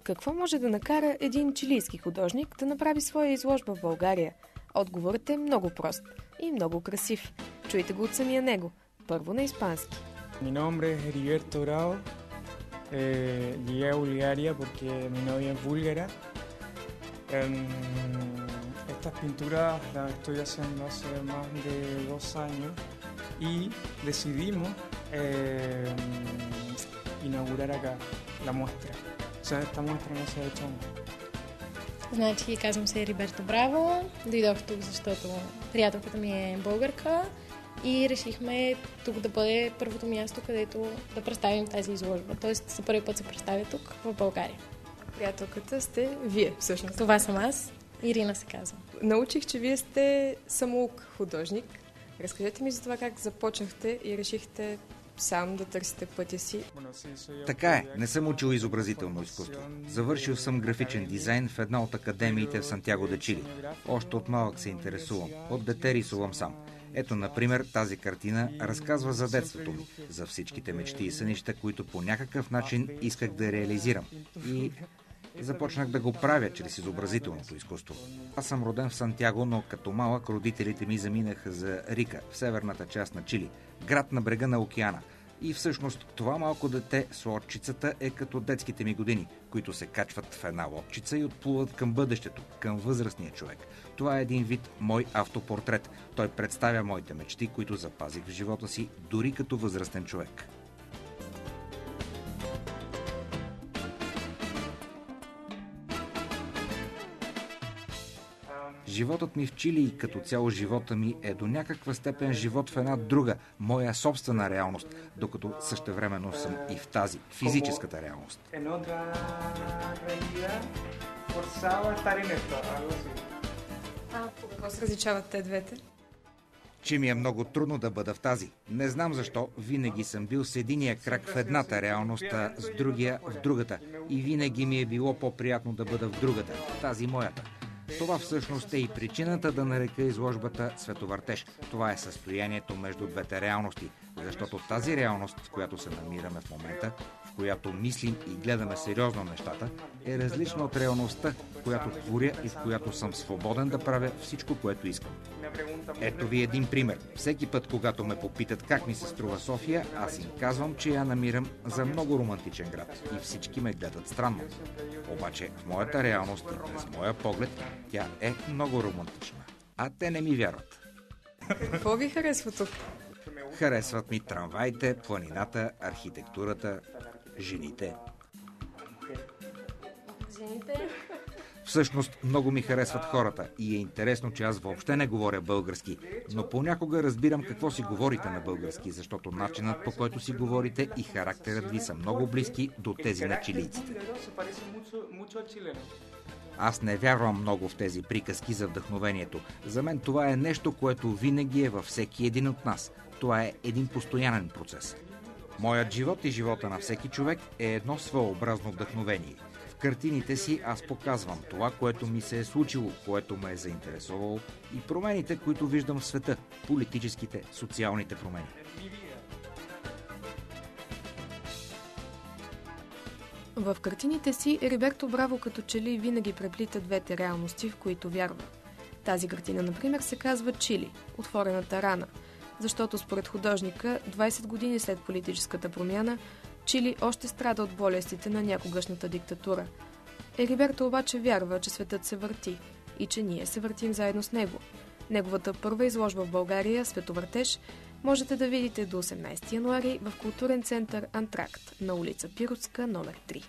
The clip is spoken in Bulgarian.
Какво може да накара един чилийски художник да направи своя изложба в България? Отговорът е много прост и много красив. Чуйте го от самия него. Първо на испански. Mi nombre es Heriberto Bravo. Llegué a Bulgaria porque mi novia es búlgara. Estas pinturas las estoy haciendo hace más de 2 años y decidimos inaugurar acá la muestra. O sea, esta muestra no se ha hecho aún. Значи, казвам се Риберто Браво. Дойдох тук, защото приятелката ми е българка и решихме тук да бъде първото място, където да представим тази изложба. Тоест, за първи път се представя тук, в България. Приятелката сте вие, всъщност. Това съм аз. Ирина се казва. Научих, че вие сте самоук художник. Разкажете ми за това как започнахте и решихте сам да търсите пътя си. Така е, не съм учил изобразително изкуство. Завършил съм графичен дизайн в една от академиите в Сантяго де Чили. Още от малък се интересувам. От дете рисувам сам. Ето, например, тази картина разказва за детството ми, за всичките мечти и сънища, които по някакъв начин исках да реализирам. И започнах да го правя чрез изобразителното изкуство. Аз съм роден в Сантяго, но като малък родителите ми заминаха за Рика, в северната част на Чили, град на брега на океана. И всъщност това малко дете с лодчицата е като детските ми години, които се качват в една лодчица и отплуват към бъдещето, към възрастния човек. Това е един вид мой автопортрет. Той представя моите мечти, които запазих в живота си, дори като възрастен човек. Животът ми в Чили и като цяло живота ми е до някаква степен живот в една друга, моя собствена реалност, докато същевременно съм и в тази, физическата реалност. По какво се различават те двете? Че ми е много трудно да бъда в тази. Не знам защо, винаги съм бил с единия крак в едната реалност, а с другия в другата. И винаги ми е било по-приятно да бъда в другата, тази моята. Това всъщност е и причината да нарека изложбата световъртеж. Това е състоянието между двете реалности, защото тази реалност, в която се намираме в момента, в която мислим и гледаме сериозно нещата, е различна от реалността, която творя и в която съм свободен да правя всичко, което искам. Ето ви един пример. Всеки път, когато ме попитат как ми се струва София, аз им казвам, че я намирам за много романтичен град и всички ме гледат странно. Обаче в моята реалност, през моя поглед, тя е много романтична. А те не ми вярват. Какво ви харесва тук? Харесват ми трамваите, планината, архитектурата, жените. Всъщност много ми харесват хората и е интересно, че аз въобще не говоря български, но понякога разбирам какво си говорите на български, защото начинът, по който си говорите и характерът ви са много близки до тези на чилийците. Аз не вярвам много в тези приказки за вдъхновението. За мен това е нещо, което винаги е във всеки един от нас. Това е един постоянен процес. Моят живот и живота на всеки човек е едно своеобразно вдъхновение. В картините си аз показвам това, което ми се е случило, което ме е заинтересовало и промените, които виждам в света, политическите, социалните промени. В картините си Риберто Браво като че ли винаги преплита двете реалности, в които вярва. Тази картина, например, се казва Чили – отворената рана, защото според художника, 20 години след политическата промяна, Чили още страда от болестите на някогашната диктатура. Риберто обаче вярва, че светът се върти и че ние се въртим заедно с него. Неговата първа изложба в България, Световъртеж, можете да видите до 18 януари в културен център Антракт на улица Пиротска, номер 3.